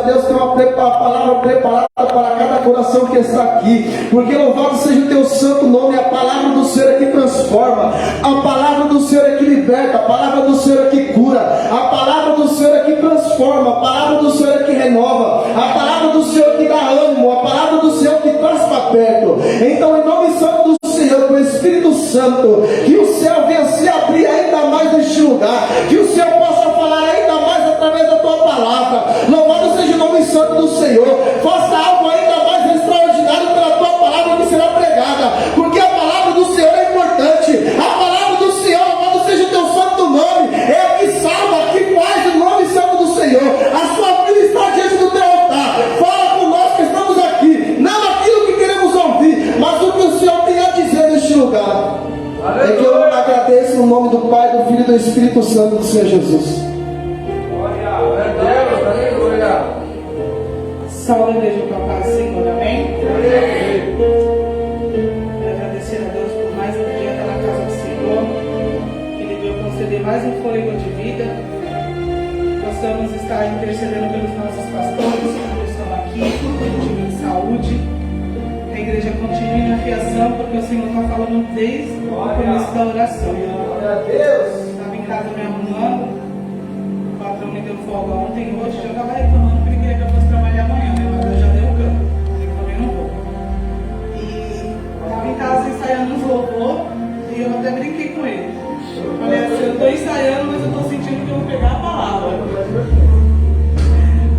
Deus, tem uma palavra preparada para cada coração que está aqui, porque louvado seja o teu santo nome. A palavra do Senhor é que transforma, a palavra do Senhor é que liberta, a palavra do Senhor é que cura, a palavra do Senhor é que transforma, a palavra do Senhor é que renova, a palavra do Senhor que dá ânimo, a palavra do Senhor que traz para perto. Então, em nome santo do Senhor, com o Espírito Santo, que o céu venha se abrir ainda mais neste lugar, que o Senhor possa falar ainda mais através da tua palavra. Louvado seja o nome santo do Senhor. Faça algo ainda mais extraordinário pela tua palavra que será pregada, porque a palavra do Senhor é importante. A palavra do Senhor, louvado seja o teu santo nome, é a que salva, que faz o nome santo do Senhor. A sua vida está diante do teu altar. Fala com nós que estamos aqui, não aquilo que queremos ouvir, mas o que o Senhor tem a dizer neste lugar. É que eu agradeço no nome do Pai, do Filho e do Espírito Santo do Senhor Jesus. Glória a Deus, aleluia. Salve a Deus para paz, Senhor, amém? Quero agradecer a Deus por mais um dia estar na casa do Senhor, que Ele veio conceder mais um fôlego de vida. Possamos estar intercedendo pelos nossos pastores que estão aqui, continue em saúde. A igreja continue na fiação, porque o Senhor está falando desde o começo da oração. Glória a Deus. Estava em casa me arrumando, o patrão me deu folga ontem e hoje, eu estava reclamando porque ele queria que eu fosse trabalhar amanhã, né? Mas eu já dei o campo, eu também não vou. E estava em casa ensaiando uns louvor e eu até brinquei com ele. Eu falei assim, eu estou ensaiando, mas eu estou sentindo que eu vou pegar a palavra. Eu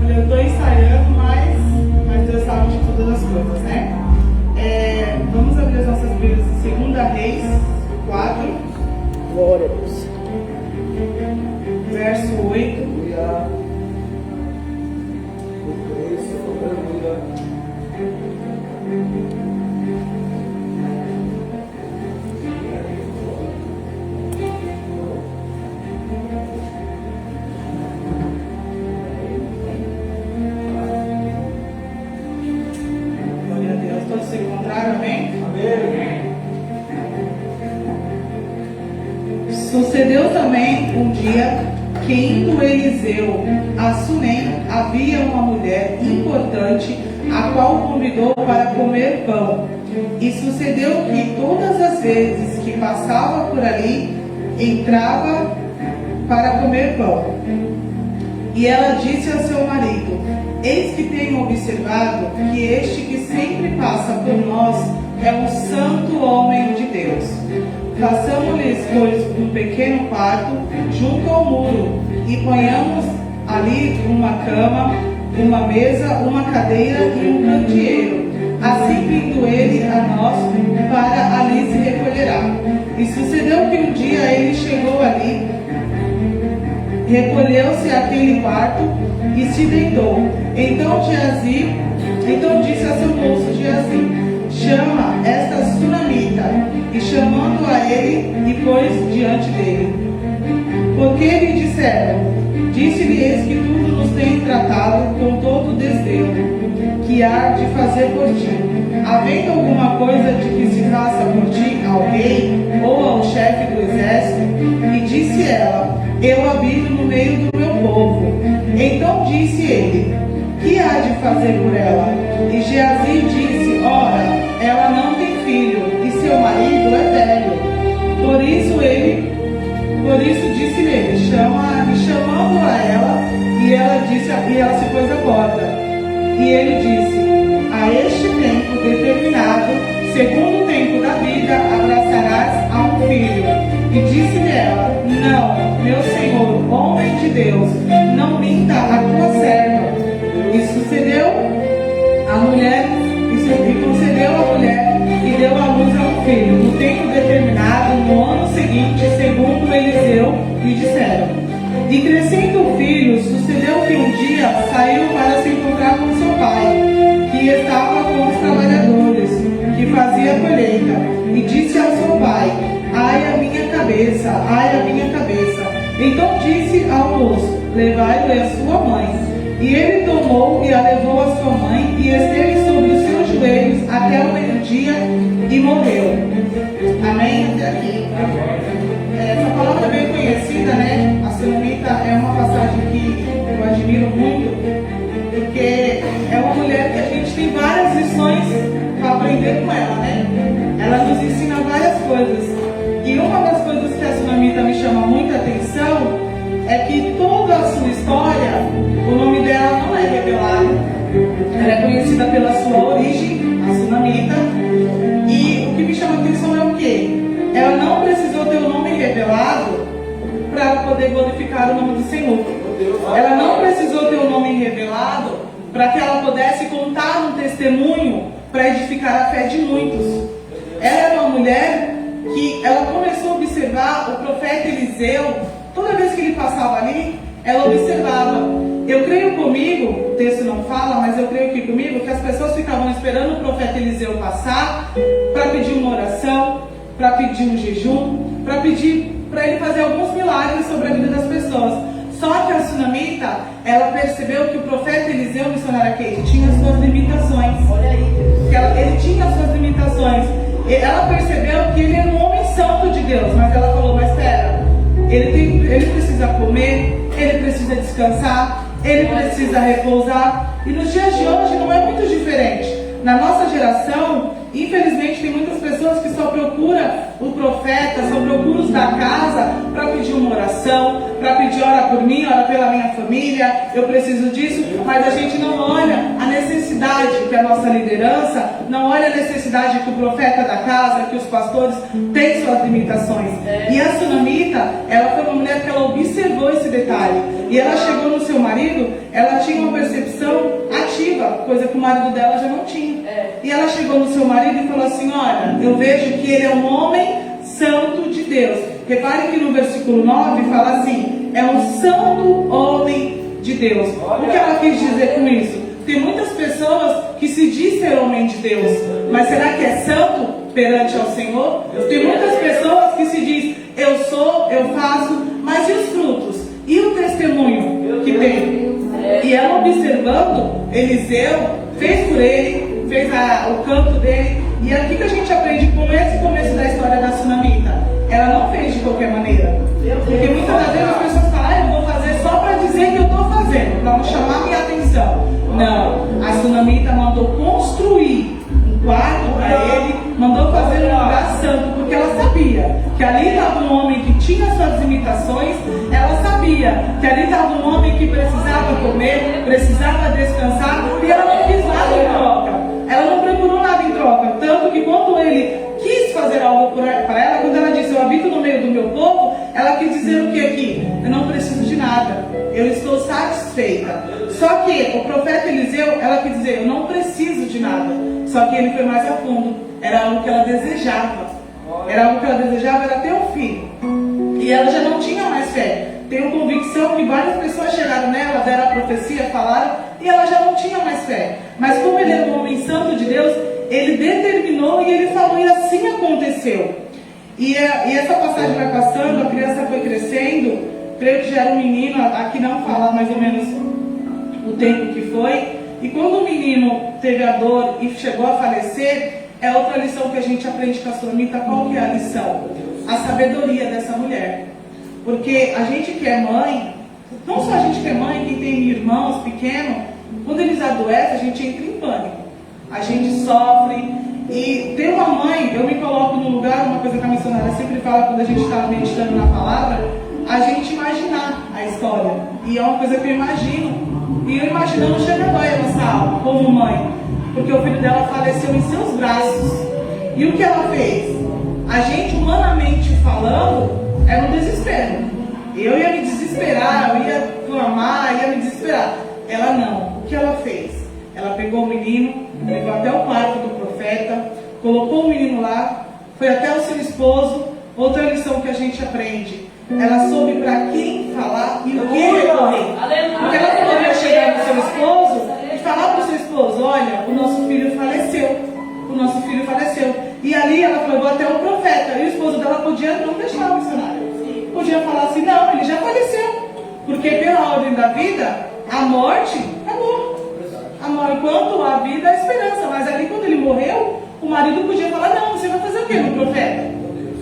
falei, eu estou ensaiando, mas Deus sabe de todas as coisas, né? Vamos abrir as nossas Bíblias em 2 Reis 4. Glória a Deus. Verso 8. Glória a Deus. Todos se encontraram, amém? Sucedeu também um dia que, indo Eliseu a Sunem, havia uma mulher importante, a qual o convidou para comer pão. E sucedeu que todas as vezes que passava por ali, entrava para comer pão. E ela disse ao seu marido: eis que tenho observado que este que sempre passa por nós é um santo homem de Deus. Façamos-lhes, pois, um pequeno quarto junto ao muro e ponhamos ali uma cama, uma mesa, uma cadeira e um candeeiro. Assim vindo ele a nós, para ali se recolherá. E sucedeu que um dia ele chegou ali, recolheu-se àquele quarto e se deitou. Então disse a seu moço Geazi: chama esta sunamita. E chamando a ele, e pôs diante dele. Porque lhe disseram: disse-lhe, eis que tudo nos tem tratado com todo desdém, que há de fazer por ti. Havendo alguma coisa de que se faça por ti ao rei ou ao chefe do exército? E disse ela: eu habito no meio do meu povo. Então disse ele: que há de fazer por ela? E Geazi disse: ora, ela não tem filho, e seu marido é velho. Por isso disse-lhe ele: chama, e chamando a ela, e ela se pôs à porta. E ele disse: a este tempo determinado, segundo o tempo da vida, abraçarás a um filho. E disse-lhe ela: não, meu senhor, homem de Deus, não minta a tua serva. E sucedeu a mulher, e concedeu a mulher, e deu à luz a um filho, no tempo determinado, no ano seguinte, segundo Eliseu lhe disseram. E crescendo o filho, sucedeu que um dia saiu para se encontrar com seu pai, que estava com os trabalhadores, que fazia a colheita, e disse ao seu pai: ai a minha cabeça, ai a minha cabeça. Então disse ao moço: levai-o e a sua mãe. E ele tomou e a levou a sua mãe, e esteve sobre os seus joelhos até o meio-dia, e morreu. Amém? Até aqui. Essa palavra é bem conhecida, né? A sunamita é uma passagem que eu admiro muito, porque para que ela pudesse contar um testemunho para edificar a fé de muitos. Ela era uma mulher que ela começou a observar o profeta Eliseu. Toda vez que ele passava ali, ela observava. Eu creio comigo, o texto não fala, mas eu creio que comigo, que as pessoas ficavam esperando o profeta Eliseu passar para pedir uma oração, para pedir um jejum, para pedir para ele fazer alguns milagres sobre a vida das pessoas. Só que a sunamita, ela percebeu que o profeta Eliseu, missionária Kate, tinha suas limitações. Olha aí. Que ele tinha suas limitações. Ela percebeu que ele era um homem santo de Deus, mas ela falou, mas espera, ele precisa comer, ele precisa descansar, ele precisa repousar. E nos dias de hoje não é muito diferente. Na nossa geração, infelizmente, tem muitas pessoas que só procuram o profeta, só procuram os da casa para pedir uma oração, para pedir ora por mim, ora pela minha família, eu preciso disso, mas a gente não olha a necessidade que a nossa liderança, não olha a necessidade que o profeta da casa, que os pastores têm suas limitações. E a sunamita, ela foi uma mulher que ela observou esse detalhe. E ela chegou no seu marido, ela tinha uma percepção ativa, coisa que o marido dela já não tinha. E ela chegou no seu marido e falou assim, olha, eu vejo que ele é um homem santo de Deus. Repare que no versículo 9 fala assim, é um santo homem de Deus. O que ela quis dizer com isso? Tem muitas pessoas que se diz ser homem de Deus, mas será que é santo perante ao Senhor? Tem muitas pessoas que se diz, eu sou, eu faço, mas e os frutos? E o testemunho que tem? E ela observando, Eliseu fez por ele, fez o canto dele. E aqui que a gente aprende com esse começo da história da sunamita. Ela não fez de qualquer maneira. Porque muitas das vezes as pessoas falam, eu vou fazer só para dizer que eu estou fazendo, para não chamar minha atenção. Não, a sunamita mandou construir um quarto para ele, mandou fazer um lugar santo, porque ela sabia que ali estava um homem que tinha suas limitações, ela sabia que ali estava um homem que precisava comer, precisava descansar, e ela não quis nada em troca. Ela não procurou nada em troca, tanto que quando ele quis fazer algo para ela, quando ela disse, eu habito no meio do meu povo, ela quis dizer o que aqui? Eu não preciso de nada, eu estou satisfeita. Só que o profeta Eliseu, ela quis dizer, eu não preciso de nada. Só que ele foi mais a fundo, era algo que ela desejava. Era algo que ela desejava, era ter um filho. E ela já não tinha mais fé. Tenho convicção que várias pessoas chegaram nela, deram a profecia, falaram, e ela já não tinha mais fé. Mas como ele era um homem santo de Deus, ele determinou e ele falou, e assim aconteceu. E essa passagem vai passando, a criança foi crescendo, creio que já era um menino, aqui não fala mais ou menos o tempo que foi. E quando o menino teve a dor e chegou a falecer, é outra lição que a gente aprende com a sunamita. Qual que é a lição? A sabedoria dessa mulher. Porque a gente que é mãe, não só a gente que é mãe, quem tem irmãos pequenos, quando eles adoecem, a gente entra em pânico. A gente sofre. E ter uma mãe, eu me coloco no lugar, uma coisa que a missionária sempre fala quando a gente está meditando na palavra, a gente imaginar a história. E é uma coisa que eu imagino. E eu imaginando chega dói a nossa alma, como mãe. Porque o filho dela faleceu em seus braços. E o que ela fez? A gente, humanamente falando, era um desespero. Eu ia me desesperar, eu ia clamar, ia me desesperar. Ela não. O que ela fez? Ela pegou o menino, levou até o quarto do profeta, colocou o menino lá, foi até o seu esposo. Outra lição que a gente aprende, ela soube para quem falar e o que recorrer. Porque ela poderia chegar no seu esposo e falar para o seu esposo, olha, o nosso filho faleceu. O nosso filho faleceu. E ali ela levou até o profeta. E o esposo dela podia não deixar o missionário. Podia falar assim, não, ele já faleceu. Porque pela ordem da vida, a morte acabou. Enquanto a vida, a esperança. Mas ali quando ele morreu, o marido podia falar, não, você vai fazer o quê no profeta?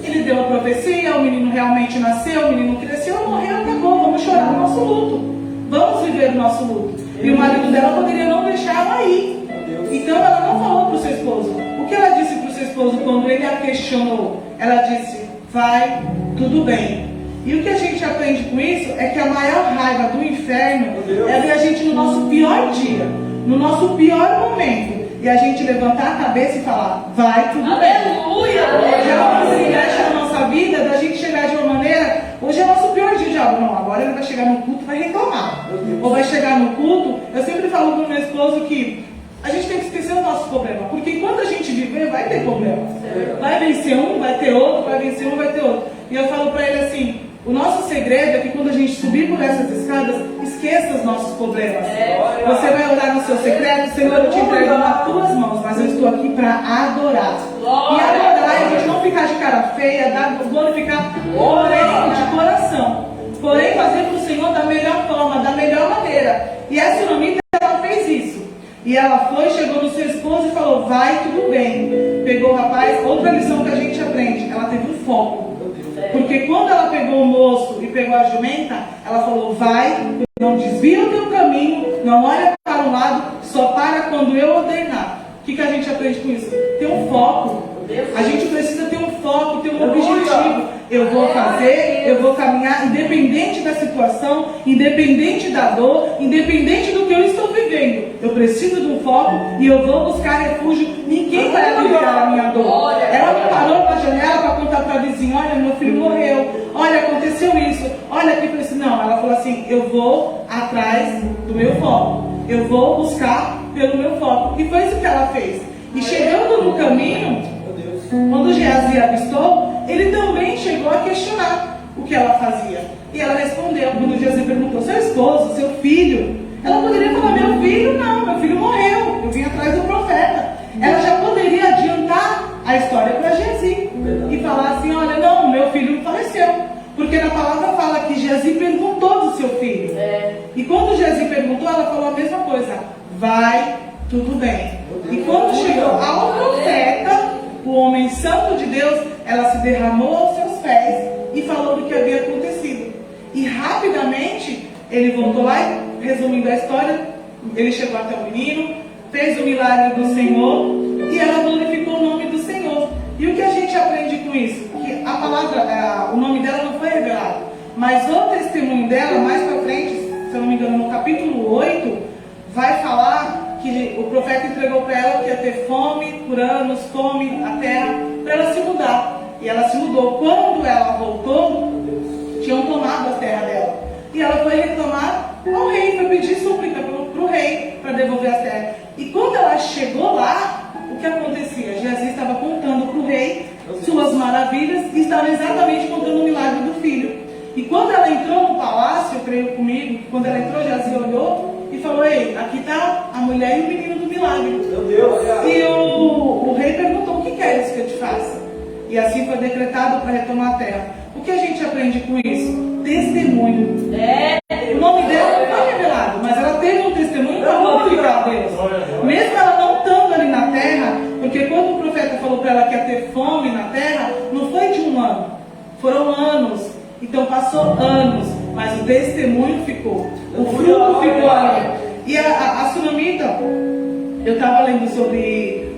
Ele deu a profecia, o menino realmente nasceu, o menino cresceu, morreu, acabou, vamos chorar o nosso luto. Vamos viver o nosso luto. E o marido dela poderia não deixar ela ir. Então ela não falou para o seu esposo. O que ela disse para o seu esposo quando ele a questionou? Ela disse, vai, tudo bem. E o que a gente aprende com isso é que a maior raiva do inferno é ver a gente no nosso pior dia, no nosso pior momento. E a gente levantar a cabeça e falar, vai, tudo bem. Aleluia! Hoje é uma possibilidade na nossa vida da gente chegar de uma maneira, hoje é o nosso pior dia, falo, não, agora ele vai chegar no culto e vai reclamar. Ou vai chegar no culto, eu sempre falo pro meu esposo que a gente tem que esquecer o nosso problema, porque enquanto a gente viver, vai ter problema. Vai vencer um, vai ter outro, vai vencer um, vai ter outro. E eu falo pra ele assim, o nosso segredo é que quando a gente subir por essas escadas, esqueça os nossos problemas. Você vai orar no seu secreto, Senhor, eu te entrego nas tuas mãos, mas eu estou aqui para adorar. E adorar é a gente não ficar de cara feia, glorificar, porém de coração. Porém fazer para o Senhor da melhor forma, da melhor maneira. E a Sunamita, ela fez isso. E ela foi, chegou no seu esposo e falou, vai, tudo bem. Pegou o rapaz, outra lição que a gente aprende, ela teve um foco. Porque quando ela pegou o moço e pegou a jumenta, ela falou, vai, não desvia o teu caminho, não olha para um lado, só para quando eu ordenar. O que a gente aprende com isso? Ter um foco. A gente precisa ter um foco, ter um objetivo. Eu vou fazer, eu vou caminhar, independente da situação, independente da dor, independente do que eu estou vivendo. Eu preciso de um foco e eu vou buscar refúgio. Ninguém vai aliviar a minha dor. Ela me parou na janela para contar para a vizinha, olha, meu filho morreu, olha, aconteceu isso, olha aqui para isso. Não, ela falou assim, eu vou atrás do meu foco. Eu vou buscar pelo meu foco. E foi isso que ela fez. E chegando no caminho, quando Geazi avistou, ele também chegou a questionar o que ela fazia. E ela respondeu, quando Geazi perguntou, seu esposo, seu filho, ela poderia falar, meu filho não, meu filho morreu, eu vim atrás do profeta. Ela já poderia adiantar a história para Geazi e falar assim, olha, não, meu filho faleceu. Porque na palavra fala que Geazi perguntou do seu filho. E quando Geazi perguntou, ela falou a mesma coisa, vai, tudo bem. E quando chegou ao profeta, o homem santo de Deus, ela se derramou aos seus pés e falou do que havia acontecido. E rapidamente, ele voltou lá e, resumindo a história, ele chegou até o menino, fez o milagre do Senhor e ela glorificou o nome do Senhor. E o que a gente aprende com isso? Que a palavra, o nome dela não foi revelado, mas o testemunho dela, mais para frente, se eu não me engano, no capítulo 8, vai falar que o profeta entregou para ela que ia ter fome por anos, fome a terra, para ela se mudar. E ela se mudou. Quando ela voltou, tinham tomado a terra dela. E ela foi reclamar ao rei, foi pedir súplica para o rei, para devolver a terra. E quando ela chegou lá, o que acontecia? Geazi estava contando para o rei suas maravilhas e estava exatamente contando o milagre do filho. E quando ela entrou no palácio, eu creio comigo, quando ela entrou, Geazi olhou e falou, ei, aqui está a mulher e o menino do milagre. Meu Deus. E o rei perguntou, o que queres que eu te faça? E assim foi decretado para retomar a terra. O que a gente aprende com isso? Testemunho. O nome dela não foi revelado, mas ela teve um testemunho para glorificar a Deus. Mesmo ela não estando ali na terra, porque quando o profeta falou para ela que ia ter fome na terra, não foi de um ano, foram anos. Então passou anos, mas o testemunho ficou, o fruto ficou ali. E a Sunamita, eu estava lendo sobre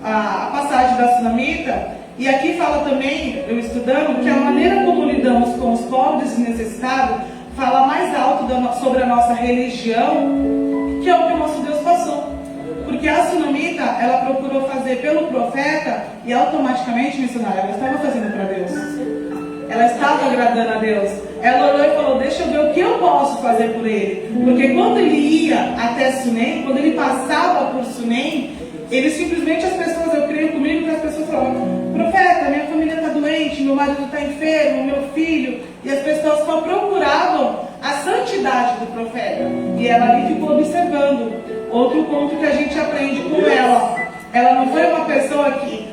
a passagem da Sunamita, e aqui fala também, eu estudando, que a maneira como lidamos com os pobres e necessitados fala mais alto sobre a nossa religião, que é o que o nosso Deus passou. Porque a Sunamita, ela procurou fazer pelo profeta e automaticamente, missionária, ela estava fazendo para Deus. Ela estava agradando a Deus. Ela olhou e falou, deixa eu ver o que eu posso fazer por ele. Porque quando ele ia até Sunem, quando ele passava por Sunem, ele simplesmente, as pessoas, eu creio comigo que as pessoas falavam, profeta, minha família está doente, meu marido está enfermo, meu filho. E as pessoas só procuravam a santidade do profeta. E ela ali ficou observando. Outro ponto que a gente aprende com ela. Ela não foi uma pessoa que,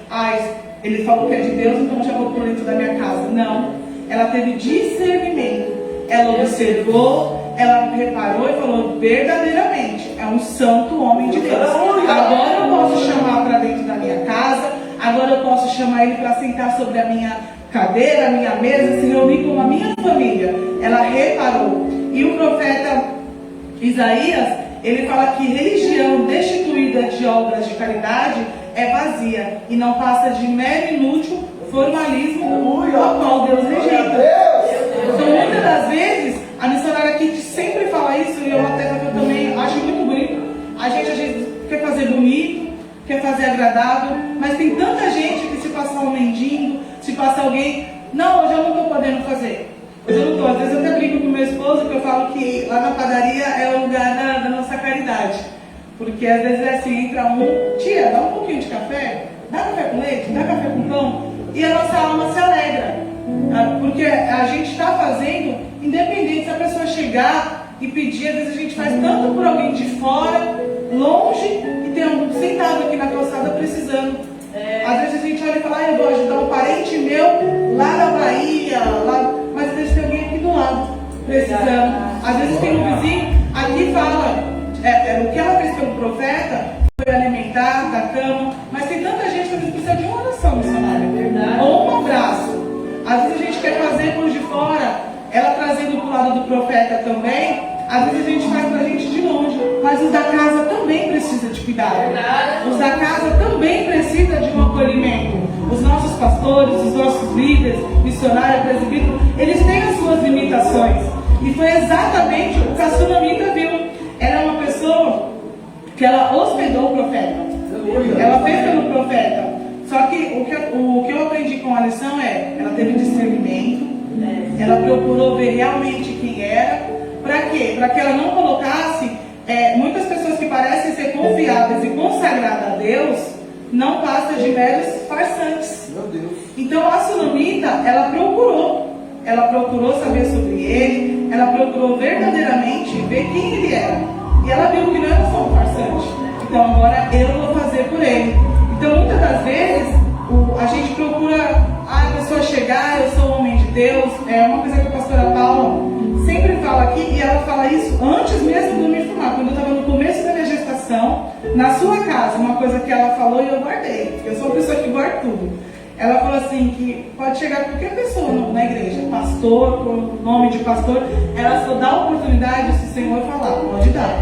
ele falou que é de Deus, então já vou por dentro da minha casa. Não. Ela teve discernimento. Ela observou, ela reparou e falou, verdadeiramente, é um santo homem de Deus. Agora eu posso chamar para dentro da minha casa, agora eu posso chamar ele para sentar sobre a minha cadeira, a minha mesa, se reunir com a minha família. Ela reparou. E o profeta Isaías, ele fala que religião destituída de obras de caridade é vazia e não passa de mero inútil formalismo ao qual Deus rejeita. Então, muitas das vezes, a missionária aqui sempre fala isso, e eu também acho muito bonito. A gente às vezes quer fazer bonito, quer fazer agradável, mas tem tanta gente que se passar um mendigo, se passar alguém, não, hoje eu não estou podendo fazer. Mas eu não tô. Às vezes eu até brinco com meu esposo que eu falo que lá na padaria é o lugar da nossa caridade. Porque às vezes é assim, entra um, tia, dá um pouquinho de café, dá café com leite, dá café com pão, e a nossa alma se alegra. Porque a gente está fazendo, independente se a pessoa chegar e pedir, às vezes a gente faz tanto por alguém de fora, longe, e tem alguém sentado aqui na calçada precisando. Às vezes a gente olha e fala, eu vou ajudar um parente meu lá na Bahia, lá, mas às vezes tem alguém aqui do lado precisando. Às vezes tem um vizinho aqui fala, o que ela fez pelo profeta foi alimentar, dar cama, mas tem tanta gente que às vezes precisa de uma oração missionária, ou um abraço. Às vezes a gente quer fazer por de fora, ela trazendo para o lado do profeta também, às vezes a gente faz para a gente de longe, mas os da casa também precisam de cuidado. Os da casa também precisam de um acolhimento. Os nossos pastores, os nossos líderes, missionários, presbíteros, eles têm as suas limitações. E foi exatamente o que a Sunamita viu. Ela é uma pessoa que ela hospedou o profeta. Ela fez pelo profeta. Só que o que eu aprendi com a lição ela teve discernimento, ela procurou ver realmente quem era. Para quê? Para que ela não colocasse muitas pessoas que parecem ser confiáveis e consagradas a Deus, não passa de meros farsantes. Meu Deus. Então a Sunamita, ela procurou saber sobre ele, ela procurou verdadeiramente ver quem ele era. E ela viu que não era só um farsante. Então agora eu vou fazer por ele. Então muitas das vezes a gente procura a pessoa chegar, eu sou um homem de Deus. É uma coisa que a pastora Paula sempre fala aqui, e ela fala isso antes mesmo de eu me formar, quando eu estava no começo da minha gestação, na sua casa, uma coisa que ela falou e eu guardei. Eu sou uma pessoa que guarda tudo. Ela falou assim, que pode chegar qualquer pessoa na igreja, pastor, com nome de pastor, ela só dá a oportunidade se o Senhor falar, pode dar.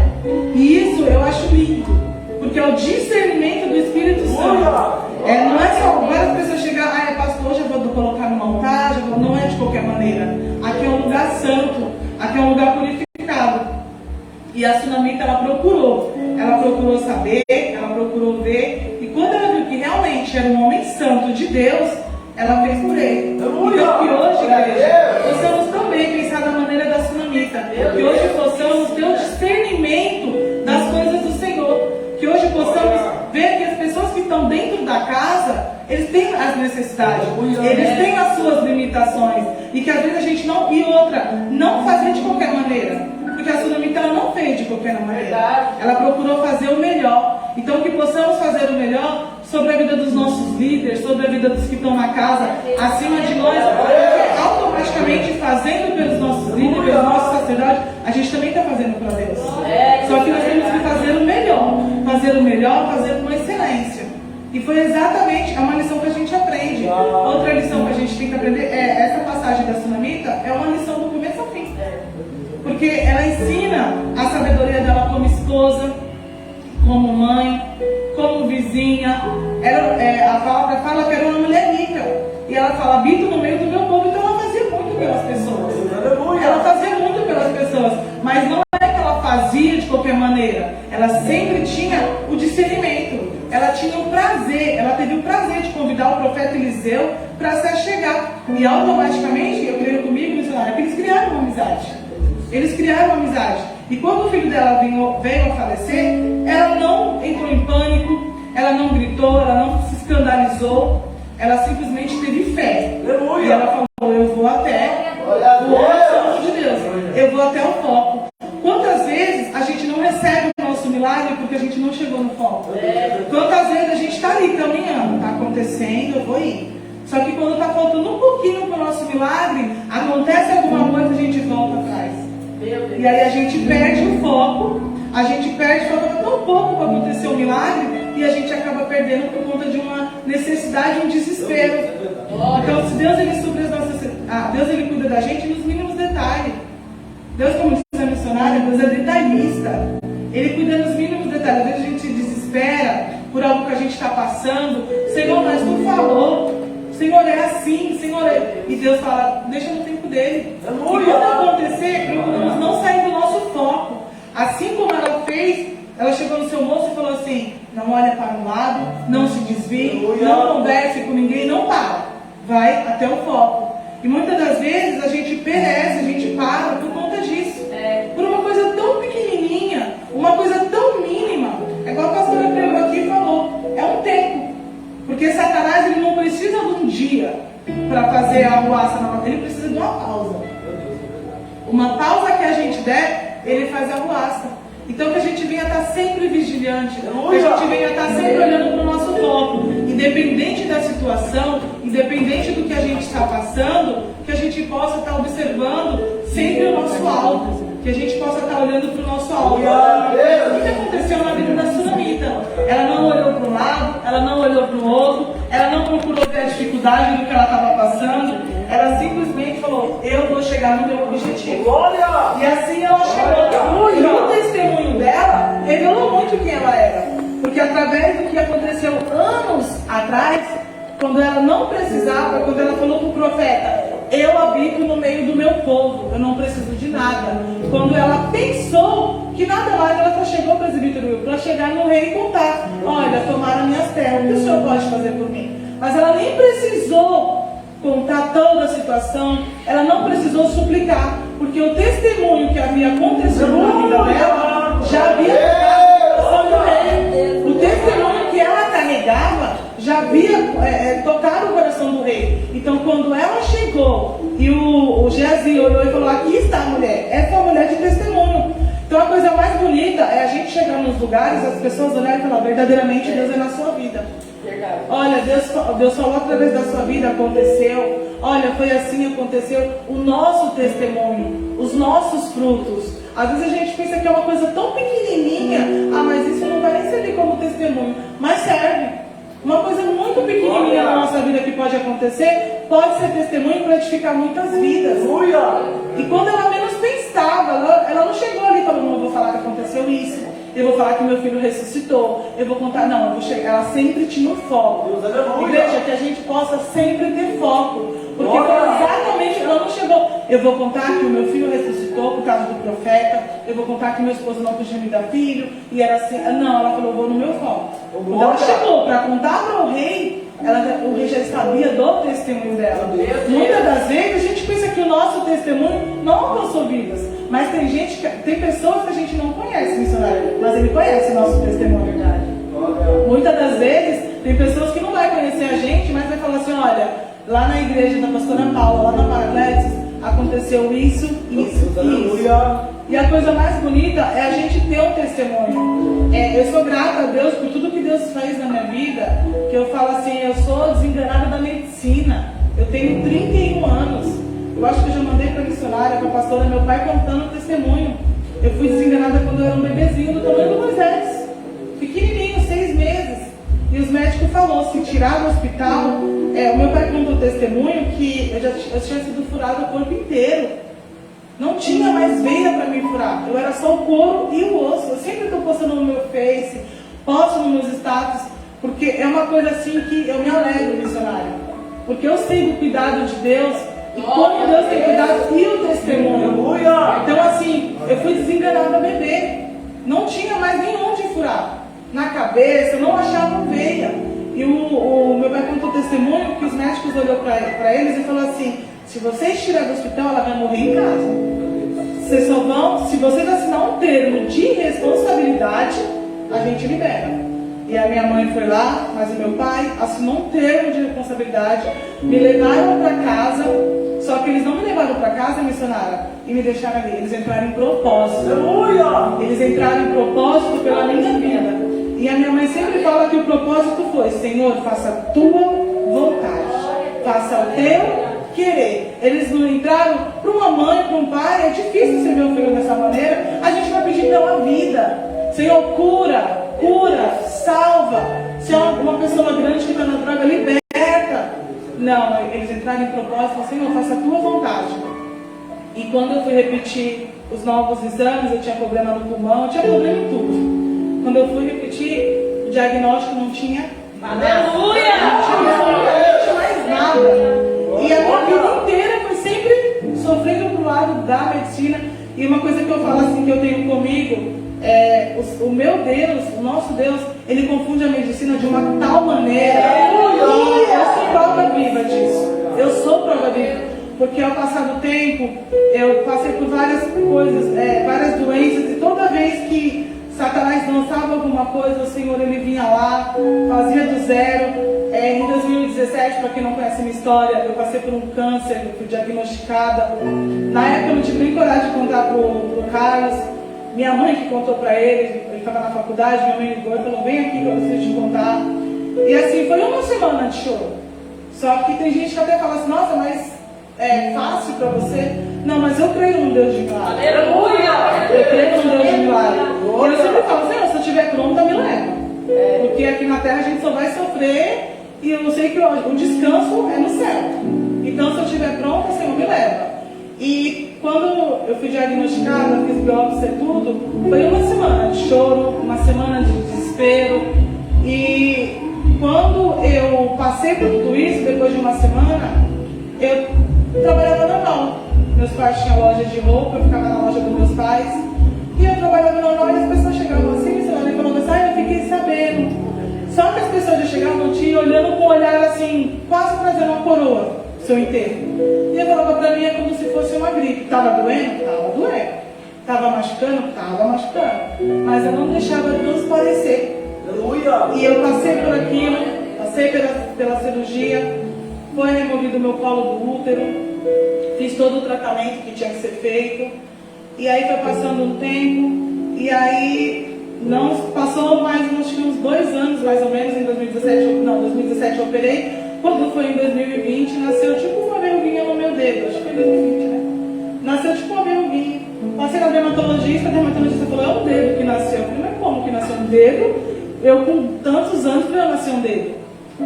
E isso eu acho lindo, porque é o discernimento do Espírito Santo. Não é só várias pessoas chegar, é pastor, já vou colocar no altar, não é de qualquer maneira. Aqui é um lugar santo, aqui é um lugar purificado. E a Sunamita, ela procurou saber, ela procurou ver, e quando ela viu que realmente era um homem santo de Deus, ela fez por ele. Então que hoje, igreja, possamos também pensar da maneira da Sunamita, que hoje possamos ter o discernimento das coisas do Senhor, que hoje possamos ver que as pessoas que estão dentro da casa, eles têm as necessidades, eles têm as suas limitações, e que às vezes a gente não, e outra, não fazer de qualquer maneira, porque a Sunamita não fez de qualquer maneira, ela procurou fazer o melhor. Então que possamos fazer o melhor sobre a vida dos nossos líderes, sobre a vida dos que estão na casa, acima de nós, porque automaticamente fazendo pelos nossos líderes, pelos nossos sacerdotes, a gente também está fazendo para Deus. Só que nós temos que fazer o melhor, fazer com excelência. E foi exatamente uma lição que a gente aprende. Outra lição que a gente tem que aprender essa passagem da Sunamita é uma lição do começo ao fim. Porque ela ensina a sabedoria dela como esposa, como mãe, como vizinha. A palavra fala que era uma mulher rica. E ela fala, habito no meio do meu povo. Então ela fazia muito pelas pessoas. Ela fazia muito pelas pessoas. Mas não é que ela fazia de qualquer maneira. Ela sempre tinha o discernimento. Ela tinha o prazer. Ela teve o prazer de convidar o profeta Eliseu para se achegar. E automaticamente, eu creio comigo, missionário, que eles criaram uma amizade. Eles criaram uma amizade. E quando o filho dela veio a falecer, ela não entrou em pânico, ela não gritou, ela não se escandalizou, ela simplesmente teve fé. E ela falou, eu vou até o oração de Deus, eu vou até o foco. Quantas vezes a gente não recebe o nosso milagre porque a gente não chegou no foco? Quantas vezes a gente está ali caminhando, está acontecendo, eu vou ir. Só que quando está faltando um pouquinho para o nosso milagre, acontece alguma coisa, a gente volta atrás. E aí a gente perde o foco, falta tão pouco para acontecer o milagre, e a gente acaba perdendo por conta de uma necessidade, um desespero. Então, se Deus ele supre as nossas Deus ele cuida da gente nos mínimos detalhes. Deus, como diz a missionária, Deus é detalhista. Ele cuida nos mínimos detalhes. Às vezes a gente se desespera por algo que a gente está passando. Senhor, mas tu falou. Senhor, é assim, Senhor é... E Deus fala, deixa no tempo dele. E quando acontecer, procuramos não sair do nosso foco. Assim como ela fez, ela chegou no seu moço e falou assim, não olha para um lado, não se desvie, não converse com ninguém, não para. Vai até o foco. E muitas das vezes a gente perece, a gente para por conta disso. Por uma coisa tão pequenininha, uma coisa tão mínima. É igual a pastora Creu aqui falou, é um tempo. Porque Satanás ele não precisa de um dia para fazer a arruaça na ele precisa de uma pausa. Uma pausa que a gente der, ele faz a arruaça. Então que a gente venha estar sempre vigilante, que a gente venha estar sempre olhando para o nosso foco, independente da situação, independente do que a gente está passando, que a gente possa estar observando sempre o nosso alvo, que a gente possa estar olhando para o nosso alvo. O que aconteceu na vida da Sunamita? Ela não olhou para um lado, ela não olhou para o outro, ela não procurou ver a dificuldade do que ela estava passando, ela simplesmente falou, eu vou chegar no meu objetivo. E assim ela chegou. E o testemunho dela revelou muito quem ela era. Porque através do que aconteceu anos atrás, quando ela não precisava, quando ela falou para o profeta, eu habito no meio do meu povo, eu não preciso de nada. Quando ela pensou que nada mais, ela só chegou para o presbítero para chegar no rei e contar, olha, tomaram minhas terras, o que o senhor pode fazer por mim? Mas ela nem precisou contar toda a situação, ela não precisou suplicar, porque o testemunho que havia acontecido na vida dela já havia tocado o coração do rei. O testemunho que ela carregava já havia tocado o coração do rei. Então quando ela chegou e o Geazi olhou e falou, aqui está a mulher, essa é a mulher de testemunho. Então a coisa mais bonita é a gente chegar nos lugares, as pessoas olharem e falar, verdadeiramente Deus é na sua vida. Olha, Deus falou através da sua vida, aconteceu. Olha, foi assim, aconteceu. O nosso testemunho, os nossos frutos. Às vezes a gente pensa que é uma coisa tão pequenininha, mas isso não vai nem servir como testemunho. Mas serve. Uma coisa muito pequenininha na nossa vida que pode acontecer, pode ser testemunho para edificar muitas vidas. E quando ela menos pensava, ela não chegou ali e falou, não, eu vou falar que aconteceu isso. Eu vou falar que meu filho ressuscitou. Eu vou contar, não, eu vou chegar. Ela sempre tinha um foco. Igreja, que a gente possa sempre ter foco. Porque exatamente ela não chegou. Eu vou contar que o meu filho ressuscitou por causa do profeta. Eu vou contar que meu esposo não podia me dar filho. E era assim. Não, ela falou, eu vou no meu foco. Quando ela chegou para contar para o rei, o rei já sabia do testemunho dela. Muitas das vezes a gente pensa que o nosso testemunho não alcançou vidas. Mas tem pessoas que a gente não conhece, missionário, mas ele conhece o nosso testemunho, verdade. Muitas das vezes tem pessoas que não vai conhecer a gente, mas vai falar assim, olha, lá na igreja da pastora Paula, lá na Paracletes, aconteceu isso. E a coisa mais bonita é a gente ter um testemunho. Eu sou grata a Deus por tudo que Deus fez na minha vida, que eu falo assim, eu sou desenganada da medicina, eu tenho 31 anos. Eu acho que eu já mandei para a missionária, para a pastora, meu pai contando o testemunho. Eu fui desenganada quando eu era um bebezinho do tamanho do Moisés, pequenininho, 6 meses. E os médicos falaram, se tirar do hospital, o meu pai contou o testemunho que eu tinha sido furado o corpo inteiro. Não tinha mais veia para me furar. Eu era só o couro e o osso. Eu sempre estou postando no meu Face, posto nos meus status, porque é uma coisa assim que eu me alegro, missionário. Porque eu sei do cuidado de Deus. E como Deus tem cuidado e o testemunho. Então assim, eu fui desenganada bebê. Não tinha mais nenhum de furar. Na cabeça, não achava veia. E o meu pai contou testemunho que os médicos olhou para eles e falou assim, se vocês tirarem do hospital, ela vai morrer em casa. Vocês só vão, se vocês assinar um termo de responsabilidade, a gente libera. E a minha mãe foi lá, mas o meu pai assinou um termo de responsabilidade, me levaram para casa, só que eles não me levaram para casa, missionária, e me deixaram ali. Eles entraram em propósito. Eles entraram em propósito pela minha vida. E a minha mãe sempre fala que o propósito foi, Senhor, faça a tua vontade, faça o teu querer. Eles não entraram para uma mãe, para um pai, é difícil você ver o filho dessa maneira, a gente vai pedir pela vida. Senhor, cura, salva. Se é uma pessoa grande que está na droga, liberta. Não, eles entraram em propósito, Senhor, faça a tua vontade. E quando eu fui repetir os novos exames, eu tinha problema no pulmão, eu tinha problema em tudo. Quando eu fui repetir, o diagnóstico não tinha nada. Aleluia! Não tinha mais nada. E a minha vida inteira foi sempre sofrendo pro lado da medicina. E uma coisa que eu falo assim, que eu tenho comigo, o meu Deus, o nosso Deus, ele confunde a medicina de uma tal maneira. E eu sou prova viva disso. Eu sou prova viva. porque ao passar do tempo, eu passei por várias coisas, várias doenças, e toda vez que Satanás lançava alguma coisa, o Senhor ele vinha lá, fazia do zero. Em 2017, para quem não conhece a minha história, eu passei por um câncer, eu fui diagnosticada. Na época eu não tive nem coragem de contar pro Carlos. Minha mãe que contou para ele estava na faculdade, minha mãe ligou e falou, vem aqui que eu preciso te contar. E assim, foi uma semana de choro. Só que tem gente que até fala assim, nossa, mas é fácil para você? Não, mas eu creio num Deus de milagre. Aleluia! Eu creio num Deus de milagre. E eu sempre falo, Senhor, se eu estiver pronta, me leva. Porque aqui na terra a gente só vai sofrer, e eu sei que o descanso é no céu. Então, se eu estiver pronta, Senhor, me leva. E quando eu fui diagnosticada, fiz biópsia e tudo, foi uma semana de choro, uma semana de desespero. E quando eu passei por tudo isso, depois de uma semana, eu trabalhava normal. Meus pais tinham loja de roupa, eu ficava na loja dos meus pais. E eu trabalhava normal e as pessoas chegavam assim, e falavam assim, eu fiquei sabendo. Só que as pessoas já chegavam te olhando com um olhar assim, quase trazendo uma coroa, seu enterro. E eu falava pra mim, é como se fosse uma gripe. Tava doendo? Tava doendo. Tava machucando? Tava machucando. Mas eu não deixava transparecer. Aleluia! E eu passei por aquilo, passei pela cirurgia, foi removido o meu colo do útero, fiz todo o tratamento que tinha que ser feito. E aí foi passando um tempo, e aí não passou mais, nós tínhamos 2 anos mais ou menos, em 2017 eu operei. Quando foi em 2020, nasceu tipo uma verruguinha no meu dedo, acho que foi em 2020, né? Nasceu tipo uma verruguinha. Passei na dermatologista, a dermatologista falou, é um dedo que nasceu. Eu falei, mas como que nasceu um dedo? Eu com tantos anos falei, nasceu um dedo.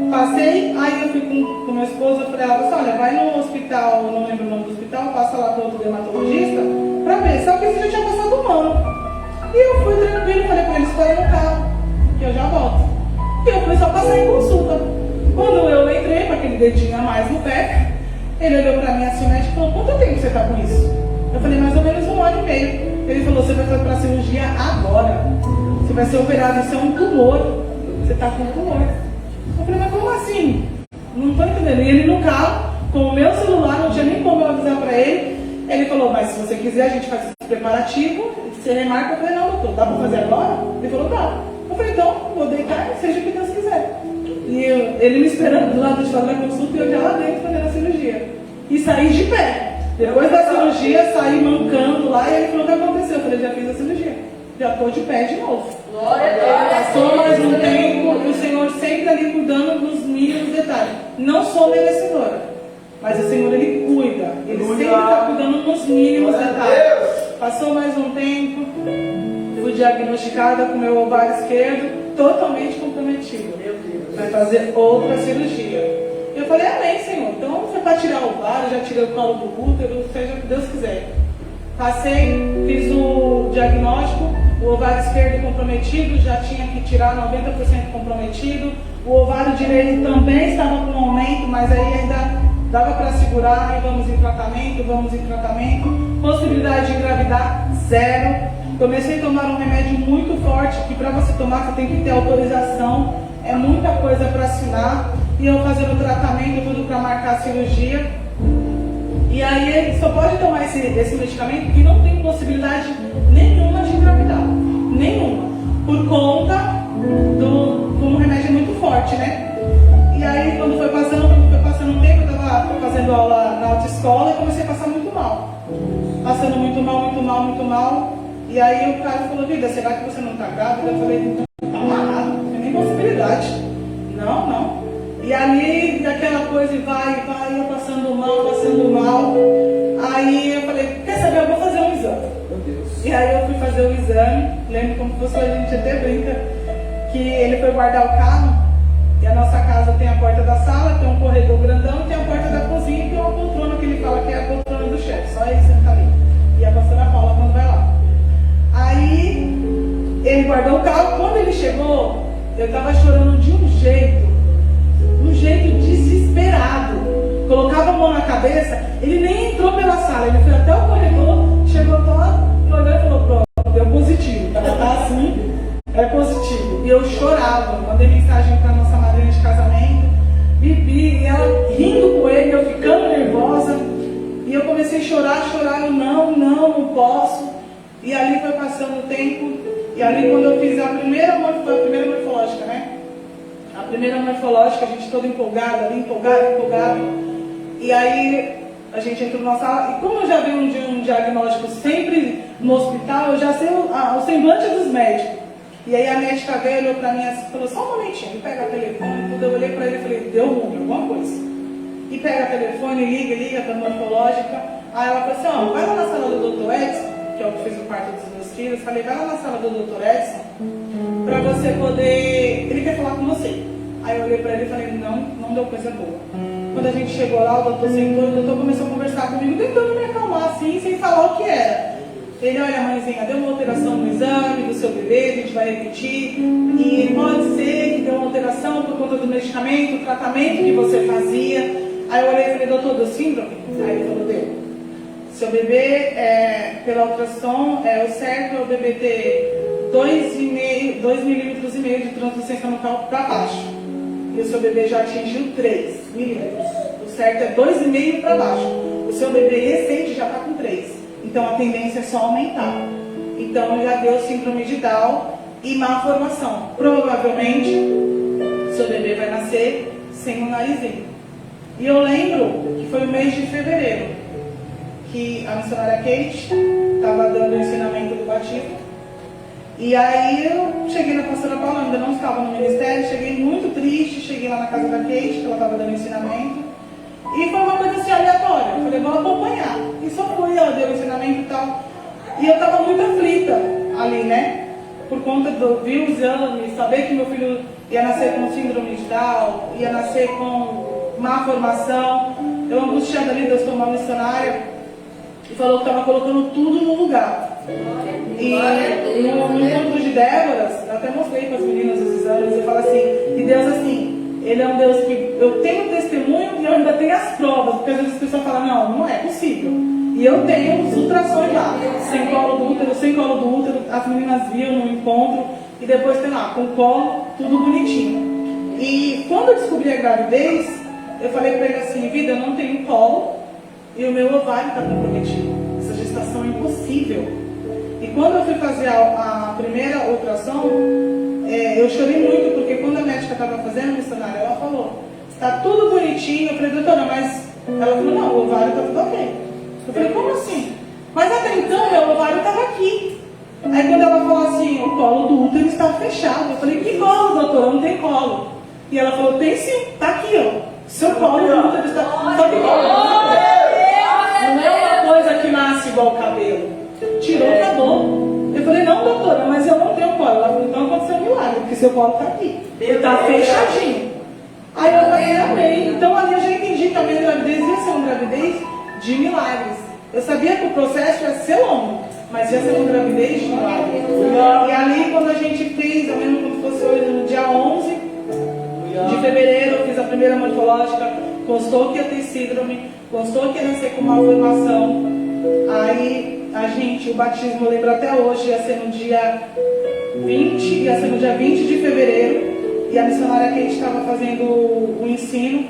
Passei, aí eu fui com minha esposa, falei, ela falou, olha, vai no hospital, não lembro o nome do hospital, passa lá para outro dermatologista, pra ver, só que você já tinha passado um ano. E eu fui tranquilo, falei pra ele, espera no carro, que eu já volto. E eu fui só passar em consulta. Quando eu entrei com aquele dedinho a mais no pé, ele olhou pra mim assim, o médico falou, quanto tempo você tá com isso? Eu falei, mais ou menos 1 ano e meio. Ele falou, você vai fazer pra cirurgia agora. Você vai ser operado, isso é um tumor. Você tá com tumor. Eu falei, mas como assim? Não tô entendendo. E ele no carro, com o meu celular, não tinha nem como eu avisar pra ele. Ele falou, mas se você quiser, a gente faz esse preparativo, você remarca. Eu falei, não, doutor, dá pra fazer agora? Ele falou, dá. Eu falei, então, vou deitar, seja o que Deus quiser. E ele me esperando do lado de fora da consulta e eu já lá dentro fazendo a cirurgia. E saí de pé. Depois da cirurgia, saí mancando lá e ele falou, o que aconteceu? Eu falei, já fiz a cirurgia. Já tô de pé de novo. Glória a Deus! Passou mais um tempo e o Senhor sempre ali cuidando dos mínimos detalhes. Não sou merecedora, mas o Senhor ele cuida. Ele sempre está cuidando dos mínimos detalhes. Passou mais um tempo, fui diagnosticada com meu ovário esquerdo totalmente comprometido. Vai fazer outra cirurgia. Eu falei, amém, Senhor. Então foi para tirar o ovário, já tirei o colo do útero, seja o que Deus quiser. Passei, fiz o diagnóstico, o ovário esquerdo comprometido, já tinha que tirar 90% comprometido. O ovário direito também estava com aumento, mas aí ainda dava para segurar, e vamos em tratamento. Possibilidade de engravidar, 0. Comecei a tomar um remédio muito forte, que para você tomar você tem que ter autorização, é muita coisa para assinar. E eu fazendo tratamento, tudo para marcar a cirurgia. E aí ele só pode tomar esse medicamento que não tem possibilidade nenhuma de engravidar. Nenhuma. Por conta do remédio muito forte, né? E aí quando foi passando um tempo, eu estava fazendo aula na autoescola e comecei a passar muito mal. Passando muito mal. E aí o cara falou, vida, será que você não está grávida? Eu falei, não está amarrado, não tem nem possibilidade. Não. E ali, aquela coisa vai, eu passando mal. Aí eu falei, quer saber, eu vou fazer um exame. E aí eu fui fazer o exame, lembro como fosse, a gente até brinca, que ele foi guardar o carro, e a nossa casa tem a porta da sala, tem um corredor grandão, tem a porta da cozinha, e tem uma poltrona que ele fala que é a poltrona do chefe, só ele senta ali. E a pastora Paula quando vai lá. Aí, ele guardou o carro, quando ele chegou, eu estava chorando de um jeito desesperado. Colocava a mão na cabeça, ele nem entrou pela sala, ele foi até o corredor, chegou lá, olhou e falou, pronto, deu positivo. Tá assim, é positivo. E eu chorava, mandei mensagem para nossa madrinha de casamento, Bibi, e ela rindo com ele, eu ficando nervosa. E eu comecei a chorar, eu não posso. E ali foi passando o tempo. E ali quando eu fiz a primeira morfológica, né? A primeira morfológica, a gente toda empolgada, ali, empolgada. E aí a gente entrou na sala. E como eu já vi um diagnóstico sempre no hospital, eu já sei o semblante dos médicos. E aí a médica veio, olhou pra mim e falou, só um momentinho, pega o telefone. Quando eu olhei pra ele, eu falei, deu ruim, alguma coisa. E pega o telefone, liga pra morfológica. Aí ela falou assim, ó, vai lá na sala do Dr. Edson, que é o que fez o parto dos meus filhos. Falei, vai lá na sala do Dr. Edson, pra você poder... Ele quer falar com você. Aí eu olhei pra ele e falei, não deu coisa boa. Quando a gente chegou lá, o doutor sentou, o doutor começou a conversar comigo, tentando me acalmar assim, sem falar o que era. Ele, olha, mãezinha, deu uma alteração no exame do seu bebê, a gente vai repetir, e pode ser que deu uma alteração por conta do medicamento, o tratamento que você fazia. Aí eu olhei e falei, doutor, deu síndrome? Aí ele falou, deu. Seu bebê, pela ultrassom, o certo é o bebê ter 2,5 milímetros de translucência nucal para baixo. E o seu bebê já atingiu 3 milímetros. O certo é 2,5 para baixo. O seu bebê recente já está com 3. Então a tendência é só aumentar. Então já deu síndrome de Down e má formação. Provavelmente, seu bebê vai nascer sem um narizinho. E eu lembro que foi o mês de fevereiro, que a missionária Kate estava dando o ensinamento do batismo. E aí eu cheguei na pastora Paula, ainda não estava no ministério, cheguei muito triste, cheguei lá na casa da Kate, que ela estava dando ensinamento. E foi uma coisa assim aleatória, eu falei, vou acompanhar. E só fui, ela deu o ensinamento e tal. E eu estava muito aflita ali, né? Por conta do ver os exames, saber que meu filho ia nascer com síndrome de Down, ia nascer com má formação. Eu angustiada ali, Deus tomou uma missionária e falou que estava colocando tudo no lugar. E no encontro de Déboras, eu até mostrei para as meninas os exames, eu falo assim, e Deus assim, Ele é um Deus que eu tenho testemunho e eu ainda tenho as provas, porque às vezes as pessoas falam, não é possível. E eu tenho os ultrassons lá, sem colo do útero, as meninas viam no encontro, e depois tem lá, com colo, tudo bonitinho. E quando eu descobri a gravidez, eu falei para ele assim, vida, eu não tenho colo, e o meu ovário está comprometido. Essa gestação é impossível. E quando eu fui fazer a primeira ultrassom, eu chorei muito, porque quando a médica estava fazendo, a missionária, ela falou, está tudo bonitinho. Eu falei, doutora, mas... Ela falou, não, o ovário está tudo ok. Eu falei, como assim? Mas até então, meu ovário estava aqui. Aí quando ela falou assim, o colo do útero está fechado. Eu falei, que colo, doutora? Não tem colo. E ela falou, tem sim, está aqui, ó. Seu colo do útero está... Só que não é uma coisa que nasce igual o cabelo. Tirou, acabou. Eu falei, não, doutora, mas eu não tenho colo. Ela falou, então aconteceu um milagre, porque seu colo está aqui. Ele está fechadinho. Aí eu falei, amém. Então ali eu já entendi que a minha gravidez ia ser uma gravidez de milagres. Eu sabia que o processo ia ser longo, mas ia ser uma gravidez de milagres. E ali quando a gente fez, eu lembro como fosse hoje, no dia 11 de fevereiro, eu fiz a primeira morfológica, constou que ia ter síndrome, constou que ia nascer com malformação. Aí o batismo, eu lembro até hoje, ia ser no dia 20 de fevereiro, e a missionária Kate estava fazendo o ensino,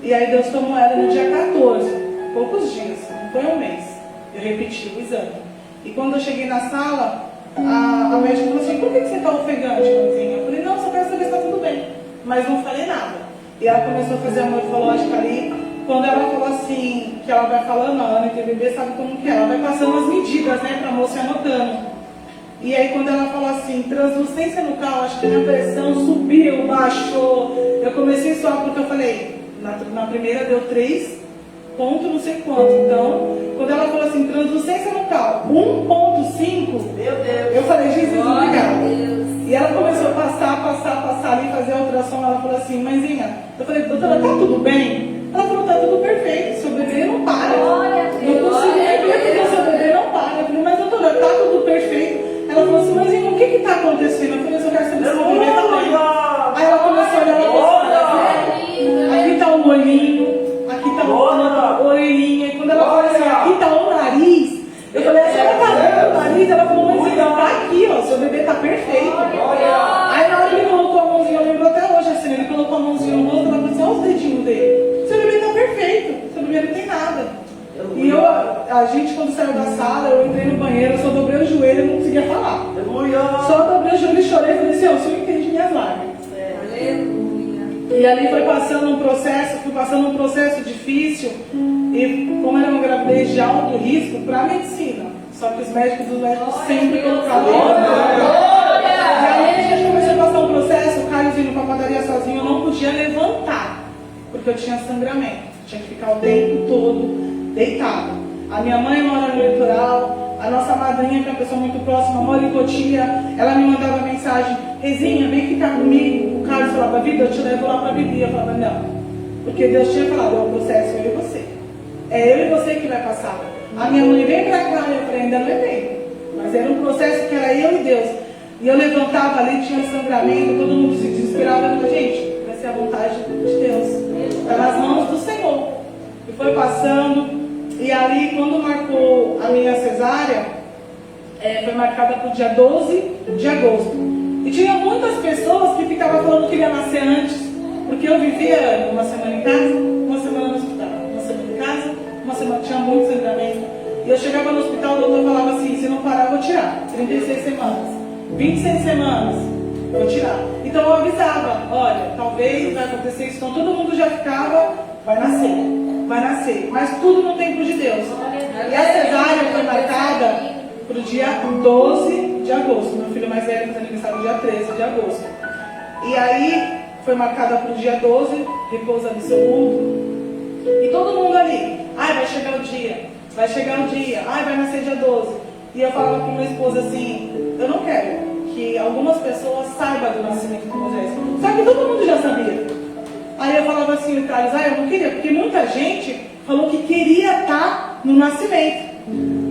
e aí Deus tomou ela no dia 14, poucos dias, não foi um mês, eu repeti o exame. E quando eu cheguei na sala, a médica falou assim, por que você está ofegante, mãezinha? Eu falei, não, só quero saber se está tudo bem, mas não falei nada. E ela começou a fazer a morfológica ali. Quando ela falou assim, que ela vai falando, a Ana que bebê sabe como que é, ela vai passando as medidas, né, pra moça anotando. E aí quando ela falou assim, translucência nucal, acho que minha pressão subiu, baixou. Eu comecei a suar porque eu falei, na primeira deu 3 ponto não sei quanto. Então, quando ela falou assim, translucência nucal, 1,5, eu falei, Jesus, obrigada. E ela começou a passar ali, fazer a ultrassom. Ela falou assim, mãezinha, eu falei, doutora, tá tudo bem? Ela falou, tá tudo perfeito, seu bebê não para. Não consigo nem ver porque seu bebê não para. Eu falei, mas doutora, tá tudo perfeito. Ela falou assim, mas o que está acontecendo? Eu falei, eu só quero saber se o bebê está bem. Aí ela começou a olhar, aqui está o olhinho, aqui está a orelhinha. E quando ela falou assim, aqui está o nariz, eu falei, a senhora está vendo o nariz? Ela falou, mas está aqui, ó, seu bebê está perfeito. Aí na hora ele colocou a mãozinha, eu lembro até hoje assim, ele colocou a mãozinha no rosto, ela falou assim, quando saiu da sala, eu entrei no banheiro, só dobrei o joelho e não conseguia falar. Aleluia. Só dobrei o joelho e chorei e falei, Senhor, o Senhor entende minhas lágrimas. Aleluia. E ali fui passando um processo difícil. E como era uma gravidez de alto risco para a medicina. Só que os médicos sempre colocavam. E aí a gente começou a passar um processo, o Carlos indo para a padaria sozinho, eu não podia levantar, porque eu tinha sangramento. Tinha que ficar o tempo todo deitado. A minha mãe mora no litoral, a nossa madrinha, que é uma pessoa muito próxima, mora em Cotia, ela me mandava mensagem, Rezinha, vem ficar comigo. O Carlos falava, vida, eu te levo lá para Bíblia. Eu falava, não, porque Deus tinha falado, é um processo, eu e você. É eu e você que vai passar. A minha mãe vem para cá, eu falei, ainda não é bem. Mas era um processo que era eu e Deus. E eu levantava ali, tinha um sangramento, todo mundo se desesperava. Eu falei, gente, vai ser a vontade de Deus. Está nas mãos do Senhor. E foi passando. E ali, quando marcou a minha cesárea, foi marcada para o dia 12 de agosto. E tinha muitas pessoas que ficavam falando que ia nascer antes. Porque eu vivia uma semana em casa, uma semana no hospital. Uma semana em casa, uma semana tinha muito sangramento. E eu chegava no hospital, o doutor falava assim, se não parar, eu vou tirar. 36 semanas. 26 semanas, vou tirar. Então eu avisava, olha, talvez vai acontecer isso. Então todo mundo já ficava, vai nascer. Mas tudo no tempo de Deus. E a cesárea foi marcada para o dia 12 de agosto. Meu filho mais velho fez aniversário dia 13 de agosto. E aí foi marcada para o dia 12, repouso absoluto. E todo mundo ali, ai, vai chegar o dia, ai, vai nascer dia 12. E eu falava com minha esposa assim, eu não quero que algumas pessoas saibam do nascimento de Moisés. Só que todo mundo já sabia. Aí eu falava assim, Carlos, eu não queria, porque muita gente falou que queria estar no nascimento.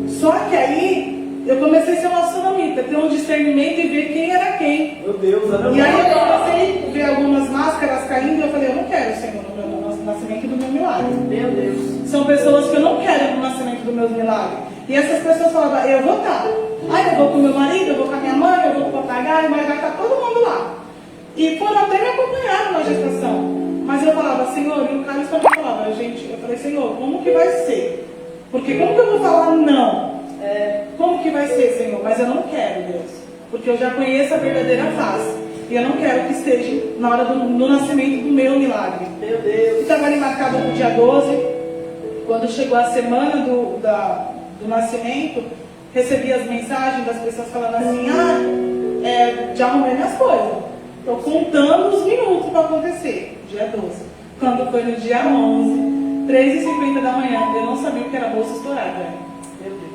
Só que aí eu comecei a ser uma sonomita, ter um discernimento e ver quem era quem. Meu Deus, aleluia. E aí eu comecei a ver algumas máscaras caindo e eu falei, eu não quero, Senhor, no nascimento do meu milagre. Meu Deus. São pessoas que eu não quero no nascimento do meu milagre. E essas pessoas falavam, eu vou estar. Eu vou com meu marido, eu vou com a minha mãe, eu vou com o papagaio, mas vai estar todo mundo lá. E foram até me acompanhar na gestação. Mas eu falava, Senhor, e o Carlos também falava, gente, eu falei, Senhor, como que vai ser? Porque como que eu vou falar não? Como que vai ser, Senhor? Mas eu não quero, Deus. Porque eu já conheço a verdadeira face. E eu não quero que esteja na hora do nascimento do meu milagre. Meu Deus. E estava ali marcado para o dia 12. Quando chegou a semana do nascimento, recebi as mensagens das pessoas falando assim, já arrumei minhas coisas. Estou contando os minutos para acontecer. Dia 12. Quando foi no dia 11, 3h50 da manhã, eu não sabia o que era bolsa estourada.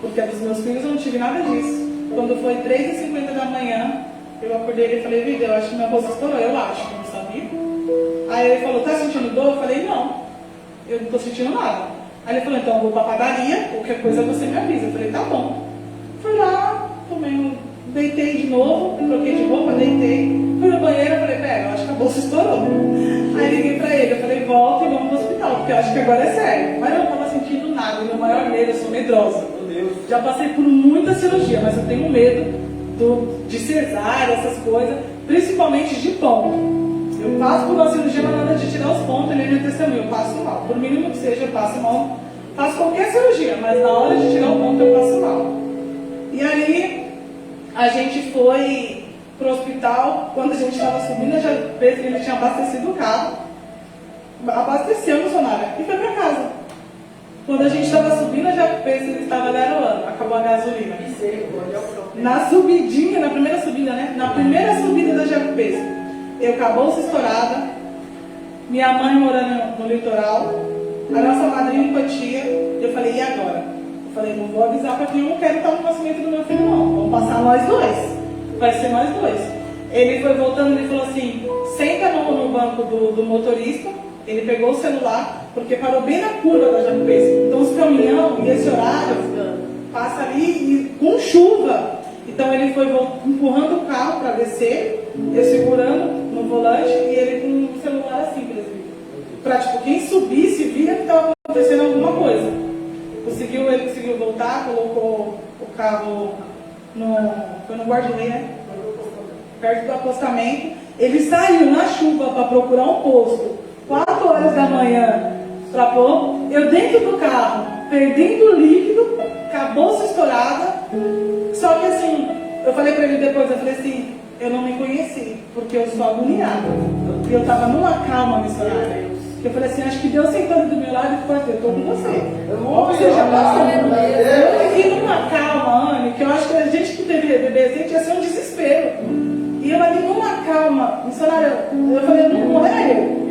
Porque a dos meus filhos eu não tive nada disso. Quando foi 3h50 da manhã, eu acordei e falei, Vida, eu acho que minha bolsa estourou. Eu acho, eu não sabia. Aí ele falou, tá sentindo dor? Eu falei, não, eu não estou sentindo nada. Aí ele falou, então eu vou para a padaria, qualquer coisa você me avisa. Eu falei, tá bom. Fui lá, deitei de novo, troquei de roupa, deitei. Fui no banheiro, eu falei, pera, eu acho que a bolsa estourou. Aí liguei pra ele, eu falei, volta e vamos pro hospital, porque eu acho que agora é sério. Mas eu não estava sentindo nada, meu maior medo, eu sou medrosa. Meu Deus. Já passei por muita cirurgia, mas eu tenho medo de cesárea, essas coisas, principalmente de ponto. Eu passo por uma cirurgia, mas nada de tirar os pontos, ele é meu testemunho, eu passo mal. Por mínimo que seja, eu passo mal. Faço qualquer cirurgia, mas na hora de tirar o ponto eu passo mal. E aí, a gente foi pro hospital. Quando a gente estava subindo, eu já pensei que ele tinha abastecido o carro. Abasteceu, missionária, e foi para casa. Quando a gente estava subindo, eu já pensei que ele estava garoando. Acabou a gasolina. Na subidinha, na primeira subida, né? Na primeira subida da Jacupês, eu acabou-se estourada. Minha mãe morando no litoral. A nossa madrinha em Cotia. Eu falei, e agora? Eu falei, não vou avisar porque eu não quero estar no nascimento do meu filho, não. Vamos passar nós dois. Vai ser nós dois. Ele foi voltando e falou assim, senta no banco do motorista. Ele pegou o celular, porque parou bem na curva da Jacupês. Então os caminhão, e esse horário, passa ali com chuva. Então ele foi empurrando o carro para descer, eu segurando no volante e ele com o celular assim, presbítero. Para quem subisse, via que estava acontecendo alguma coisa. Ele conseguiu voltar, colocou o carro foi no guarda-lei, né? Perto do acostamento. Ele saiu na chuva para procurar um posto. 4 horas da manhã, eu dentro do carro, perdendo líquido, com a bolsa estourada. Só que assim, eu falei pra ele depois, eu falei assim, eu não me conheci, porque eu sou agoniada. E eu tava numa calma missionária. Eu falei assim, acho que Deus sentando do meu lado e falou assim, eu tô com você. Ou seja, eu fiquei numa calma, Anne, que eu acho que a gente que teve bebê, ia ser um desespero. E eu ali numa calma, missionária, eu falei, não era eu.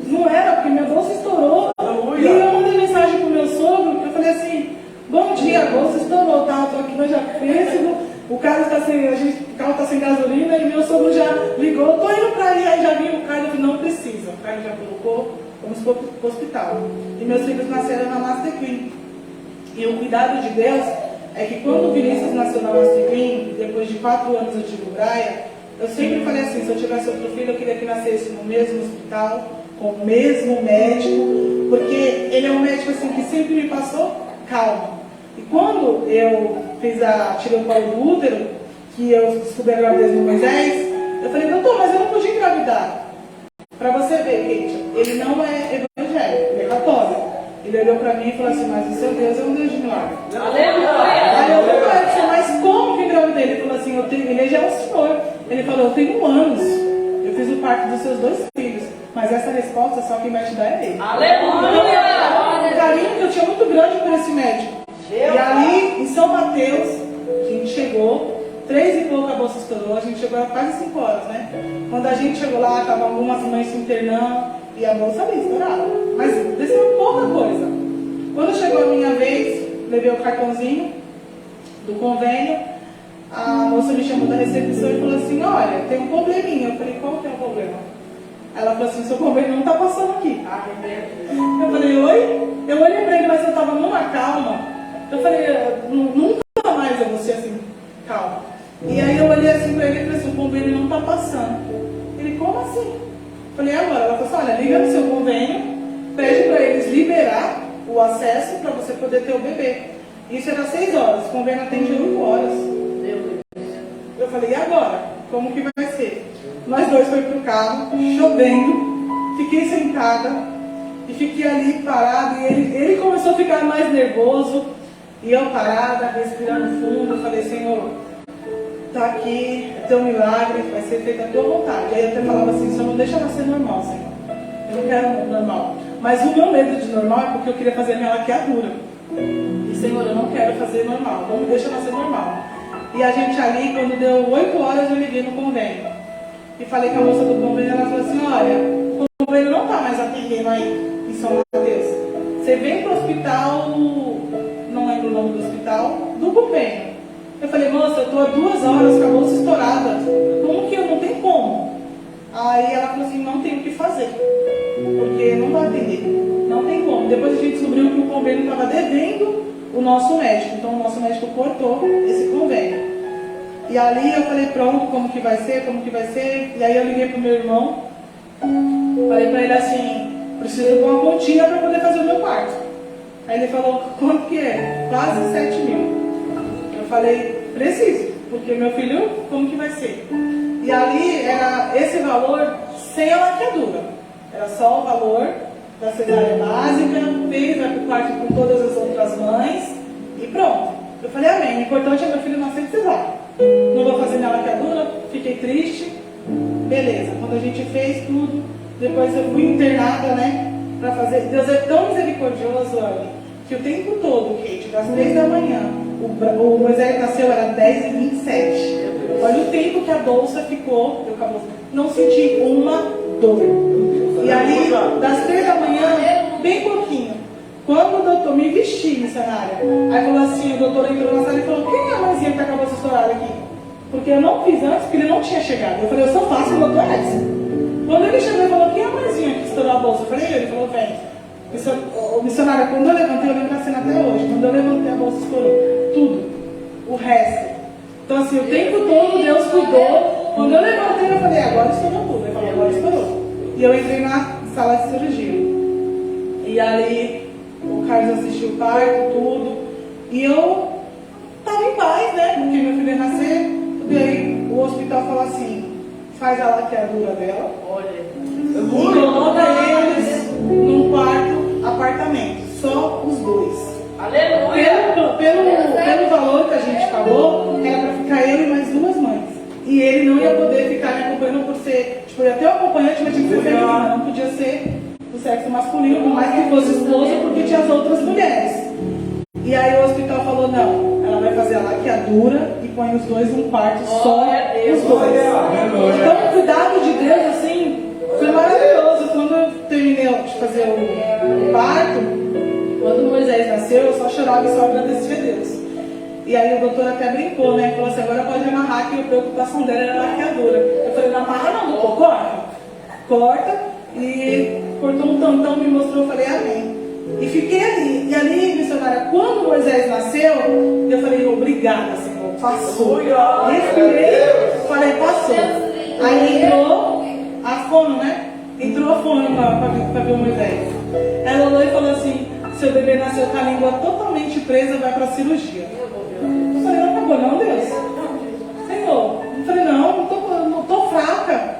Não era, porque minha bolsa estourou. E eu mandei mensagem pro meu sogro, eu falei assim, bom dia, a bolsa estourou, tá? Eu tô aqui no Jacpêssego, o carro está sem gasolina, e meu sogro já ligou, tô indo pra aí já vi o carro, eu falei, não precisa. O carro já colocou, vamos pro hospital. E meus filhos nasceram na Master Clean. E o cuidado de Deus é que quando o Vinícius nasceu na Master Clean, depois de 4 anos eu tive o Braia, eu sempre falei assim, se eu tivesse outro filho, eu queria que nascesse no mesmo hospital, com o mesmo médico, porque ele é um médico assim que sempre me passou calma. E quando eu tirei o colo do útero, que eu descobri a gravidez do Moisés, eu falei, doutor, mas eu não podia engravidar. Para você ver, Kate, ele não é evangélico, ele é católico. Ele olhou para mim e falou assim, mas o seu Deus é um Deus de milagre. Aí eu falei, mas como que engravidei? Ele falou assim, ele já é um senhor. Ele falou, eu tenho anos, eu fiz o parto dos seus 2 filhos, mas essa resposta só quem vai te dar é ele. Um carinho que eu tinha muito grande por esse médico. E ali, em São Mateus, a gente chegou, 3 e pouco a bolsa estourou, a gente chegou a quase 5 horas, né? Quando a gente chegou lá, estavam algumas mães se internando e a bolsa ali estourada. Mas desceu pouca coisa. Quando chegou a minha vez, levei o cartãozinho do convênio, a moça me chamou da recepção e falou assim, olha, tem um probleminha. Eu falei, qual que é o problema? Ela falou assim, seu convênio não está passando aqui. Eu falei, oi? Eu olhei para ele, mas eu estava numa calma. Eu falei, nunca mais eu vou ser assim, calma. E aí eu olhei assim para ele e falei assim, o convênio não está passando. Ele, como assim? Eu falei, agora? Ela falou assim, olha, liga no seu convênio, pede para eles liberar o acesso para você poder ter o bebê. Isso era 6 horas, o convênio atende 8 horas. Eu falei, e agora? Como que vai ser? Nós 2 fomos pro carro, chovendo, fiquei sentada e fiquei ali parada. E ele começou a ficar mais nervoso. E eu parada, respirando fundo, eu falei, Senhor, tá aqui, é teu milagre, vai ser feita a tua vontade. Aí eu até falava assim, Senhor, não deixa nascer normal, Senhor. Eu não quero normal. Mas o meu medo de normal é porque eu queria fazer a minha laqueadura. E Senhor, eu não quero fazer normal, não me deixa nascer normal. E a gente ali, quando deu 8 horas, eu liguei no convênio. E falei com a moça do convênio, ela falou assim, olha, o convênio não está mais atendendo aí em São Mateus. Você vem para o hospital, não lembro o nome do hospital, do convênio. Eu falei, moça, eu estou há 2 horas com a bolsa estourada. Como que eu não tenho como? Aí ela falou assim, não tem o que fazer, porque não vai atender. Não tem como. Depois a gente descobriu que o convênio estava devendo o nosso médico. Então o nosso médico cortou esse convênio. E ali eu falei, pronto, como que vai ser, como que vai ser. E aí eu liguei pro meu irmão, falei pra ele assim, preciso de uma continha para poder fazer o meu parto. Aí ele falou, quanto que é? Quase 7 mil. Eu falei, preciso, porque meu filho, como que vai ser? E ali era esse valor sem a laqueadura. Era só o valor da cesárea básica, fez, vai pro quarto com todas as outras mães e pronto. Eu falei, amém, o importante é meu filho nascer de cesárea. Não vou fazer minha laqueadura, fiquei triste. Beleza, quando a gente fez tudo, depois eu fui internada, né, pra fazer. Deus é tão misericordioso, olha, que o tempo todo, Kate, das 3 da manhã, o Moisés nasceu, era 10h27. Olha o tempo que a bolsa ficou, não senti uma dor. E ali, das 3 da manhã, bem pouquinho. Quando o doutor me vestiu, missionária, aí falou assim, o doutor entrou na sala e falou, quem é a mãezinha que tá com a bolsa estourada aqui? Porque eu não fiz antes, porque ele não tinha chegado. Eu falei, eu só faço o doutor Edson. Quando ele chegou e falou, quem é a mãezinha que estourou a bolsa? Eu falei, ele falou, vem. Missionária, quando eu levantei, eu lembro da cena até hoje. Quando eu levantei, a bolsa estourou. Tudo. O resto. Então assim, o tempo todo Deus cuidou. Quando eu levantei, eu falei, agora estourou tudo. Ele falou, agora estourou. E eu entrei na sala de cirurgia. E ali, o Carlos assistiu o parto, tudo. E eu estava em paz, né? Porque meu filho ia nascer. E aí o hospital falou assim, faz a laqueadura dela. E coloca eles num quarto, apartamento. Só os 2. Aleluia. Pelo valor que a gente pagou, era para ficar eu e mais duas mães. E ele não ia poder ficar me acompanhando por ser, tipo, ia ter um acompanhante, mas tinha que ser feminina, não podia ser do sexo masculino, por mais que fosse esposa, porque tinha as outras mulheres. E aí o hospital falou, não, ela vai fazer a laqueadura e põe os dois num quarto só, os dois. Então o cuidado de Deus, assim, foi maravilhoso. Quando eu terminei de fazer o parto, quando Moisés nasceu, eu só chorava e só agradecia a Deus. E aí o doutor até brincou, né? Falou assim, agora pode amarrar, que a preocupação dela era a laqueadura. Eu falei, não amarra não, doutor, corta. Corta. E cortou um tantão, me mostrou, eu falei, amém. E fiquei ali. E ali, missionária, quando Moisés nasceu, eu falei, obrigada, Senhor, passou. Respirei, falei, passou. Aí entrou a fono, né? Entrou a fono pra ver o Moisés. Ela olhou e falou assim, seu bebê nasceu com a língua totalmente presa, vai pra cirurgia. Eu falei, não acabou não, Deus? Senhor, eu falei, não tô fraca.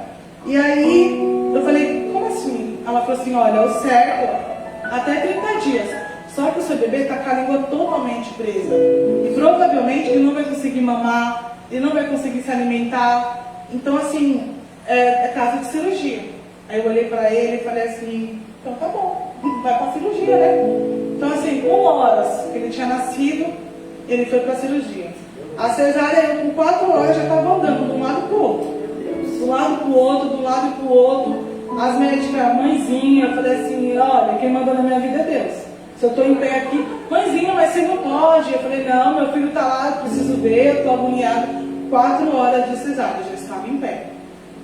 E aí, eu falei, como assim? Ela falou assim, olha, o certo, até 30 dias. Só que o seu bebê está com a língua totalmente presa. E provavelmente ele não vai conseguir mamar, ele não vai conseguir se alimentar. Então, assim, é caso de cirurgia. Aí eu olhei para ele e falei assim, então tá bom, vai pra cirurgia, né? Então, assim, com horas que ele tinha nascido, ele foi pra cirurgia. A cesárea, com 4 horas, já estava andando de um lado pro outro. Do lado pro outro, do lado pro outro. As médicas, mãezinha, eu falei assim, olha, quem mandou na minha vida é Deus. Se eu estou em pé aqui, mãezinha, mas você não pode. Eu falei, não, meu filho está lá, eu preciso ver, eu estou agoniada. 4 horas de cesárea, eu já estava em pé.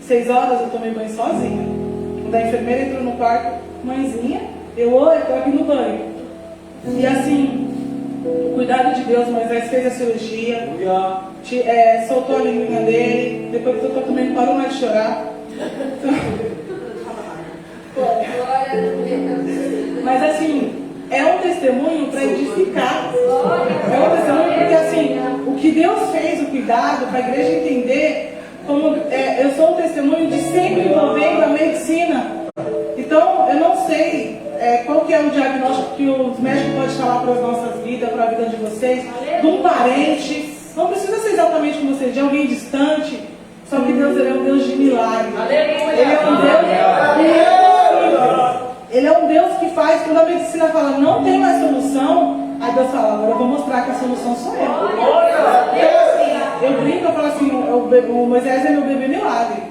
6 horas eu tomei banho sozinha. Quando a enfermeira entrou no quarto, mãezinha, eu estou aqui no banho. E assim, o cuidado de Deus, Moisés fez a cirurgia, soltou a linguinha dele, depois que eu também não parou mais de chorar. Mas assim, é um testemunho para edificar. É um testemunho porque assim, o que Deus fez, o cuidado, para a igreja entender como eu sou um testemunho de sempre envolvendo a medicina. Então, eu não sei qual que é o diagnóstico que os médicos podem falar para as nossas vidas, para a vida de vocês, de um parente. Não precisa ser exatamente como vocês, de alguém distante. Só que Deus, ele é um Deus de milagre. Ele é um Deus. Ele é um Deus que faz, quando a medicina fala não tem mais solução, aí Deus fala, agora eu vou mostrar que a solução sou eu. Eu brinco, eu falo assim, o Moisés é meu bebê milagre.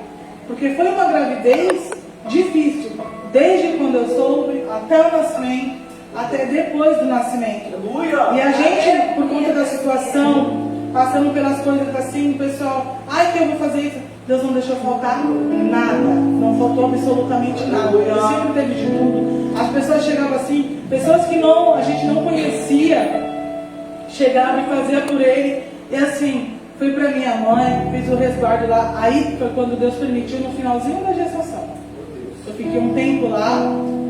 Porque foi uma gravidez difícil, desde quando eu soube, até o nascimento, até depois do nascimento. E a gente, por conta da situação, passando pelas coisas assim, o pessoal, que eu vou fazer isso. Deus não deixou faltar nada, não faltou absolutamente nada. Deus sempre teve de tudo. As pessoas chegavam assim, pessoas que a gente não conhecia, chegavam e fazia por ele. E assim, fui para minha mãe, fiz o resguardo lá. Aí foi quando Deus permitiu, no finalzinho da gestação. Eu fiquei um tempo lá,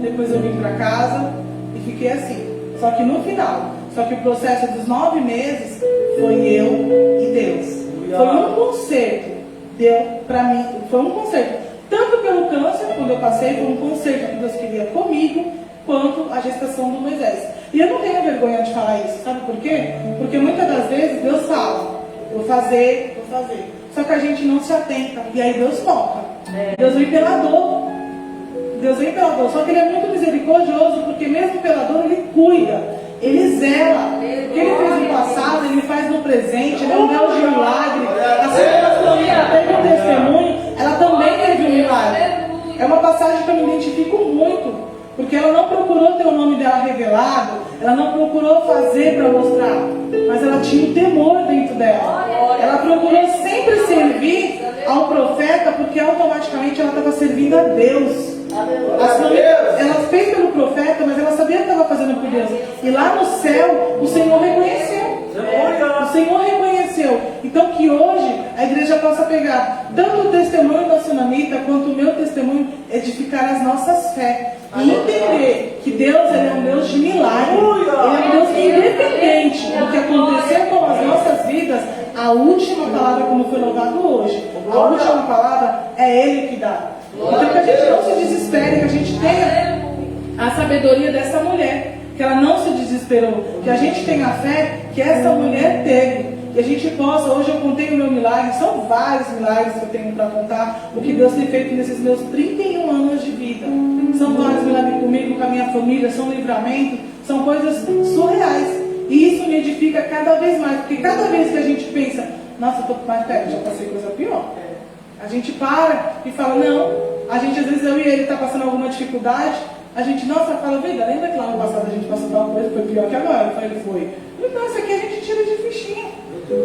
depois eu vim para casa e fiquei assim. Só que no final, só que o processo dos 9 meses foi eu e Deus. Foi um conserto. Deu para mim, foi um conserto. Tanto pelo câncer, quando eu passei, foi um conserto que Deus queria comigo, quanto a gestação do Moisés. E eu não tenho vergonha de falar isso, sabe por quê? Porque muitas das vezes Deus fala, vou fazer. Só que a gente não se atenta, e aí Deus toca. Deus vem pela dor. Só que Ele é muito misericordioso, porque mesmo pela dor Ele cuida, Ele zela. O que Ele fez no passado, Ele faz no presente. Ele é um Deus de milagre. Assim como a Sonia teve um testemunho, ela também teve um milagre. É uma passagem que eu me identifico muito, porque ela não procurou ter o nome dela revelado, ela não procurou fazer para mostrar, mas ela tinha um temor dentro dela. Ela procurou sempre servir ao profeta, porque automaticamente ela estava servindo a Deus. Ela fez pelo profeta, mas ela sabia que estava fazendo por Deus. E lá no céu, o Senhor reconheceu. O Senhor reconheceu. Então que hoje a igreja possa pegar tanto o testemunho da Sunamita quanto o meu testemunho, edificar as nossas fé. E entender que Deus, Ele é um Deus de milagre. Ele é um Deus que, independente do que acontecer com as nossas vidas, a última palavra, como foi louvado hoje, a última palavra é Ele que dá. Então que a gente não se desespere, que a gente tenha a sabedoria dessa mulher. que ela não se desesperou, que a gente tenha fé que essa mulher teve. Que a gente possa, hoje eu contei o meu milagre, são vários milagres que eu tenho para contar, o que Deus tem feito nesses meus 31 anos de vida. São vários milagres comigo, com a minha família, são livramento, são coisas surreais. E isso me edifica cada vez mais, porque cada vez que a gente pensa, nossa, eu estou mais perto, já passei coisa pior. A gente para e fala, não, a gente às vezes, eu e ele está passando alguma dificuldade, a gente, nossa, fala, vida, lembra que lá no passado a gente passou por uma coisa, foi pior que agora? Eu falei, foi. Eu falei, nossa, aqui a gente tira de fichinha.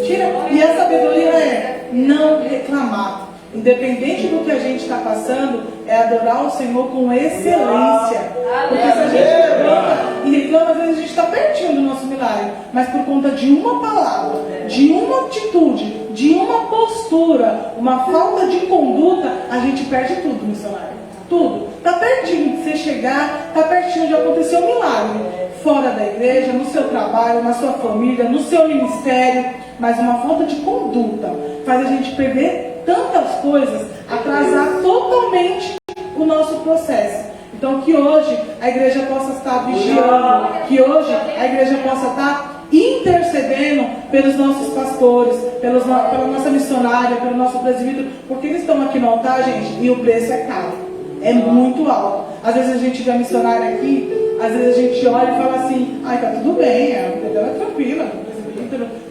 Tira. E a sabedoria é não reclamar. Independente do que a gente está passando, é adorar o Senhor com excelência. Porque se a gente levanta e reclama, às vezes a gente está pertinho do nosso milagre. Mas por conta de uma palavra, de uma atitude, de uma postura, uma falta de conduta, a gente perde tudo, missionário. Tudo. Está pertinho de você chegar, está pertinho de acontecer um milagre. Fora da igreja, no seu trabalho, na sua família, no seu ministério. Mas uma falta de conduta faz a gente perder tantas coisas, atrasar totalmente o nosso processo. Então que hoje a igreja possa estar vigiando, que hoje a igreja possa estar intercedendo pelos nossos pastores, pela nossa missionária, pelo nosso presbítero, porque eles estão aqui no altar, gente, e o preço é caro, é muito alto. Às vezes a gente vê a missionária aqui, às vezes a gente olha e fala assim, ai, tá tudo bem, a vida dela é tranquila,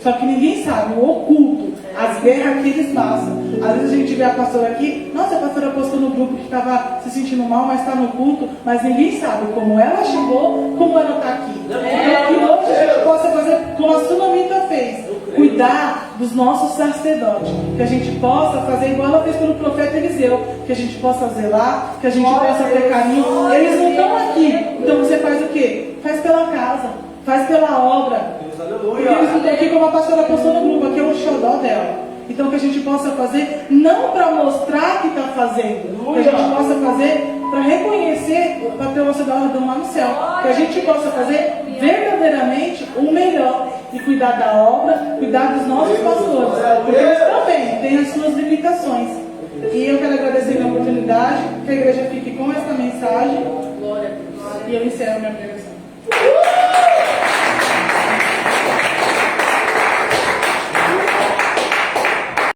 só que ninguém sabe o oculto, as guerras que eles passam. Às vezes a gente vê a pastora aqui, nossa, a pastora postou no grupo que estava se sentindo mal, mas está no culto, mas ninguém sabe como ela chegou, como ela está aqui. Então que hoje a gente possa fazer como a Sunamita fez, cuidar dos nossos sacerdotes, que a gente possa fazer igual ela fez pelo profeta Eliseu, que a gente possa zelar, que a gente possa ter carinho. Eles não estão aqui, então você faz o quê? Faz pela casa, faz pela obra. Porque eles não estão aqui como a pastora postou no grupo, aqui é um xodó dela. Então que a gente possa fazer, não para mostrar que está fazendo, que a gente possa fazer para reconhecer, para ter o nosso galardão lá no céu. Que a gente possa fazer verdadeiramente o melhor e cuidar da obra, cuidar dos nossos pastores. Porque eles também têm as suas limitações. E eu quero agradecer a oportunidade, que a igreja fique com esta mensagem. E eu encerro a minha pregação.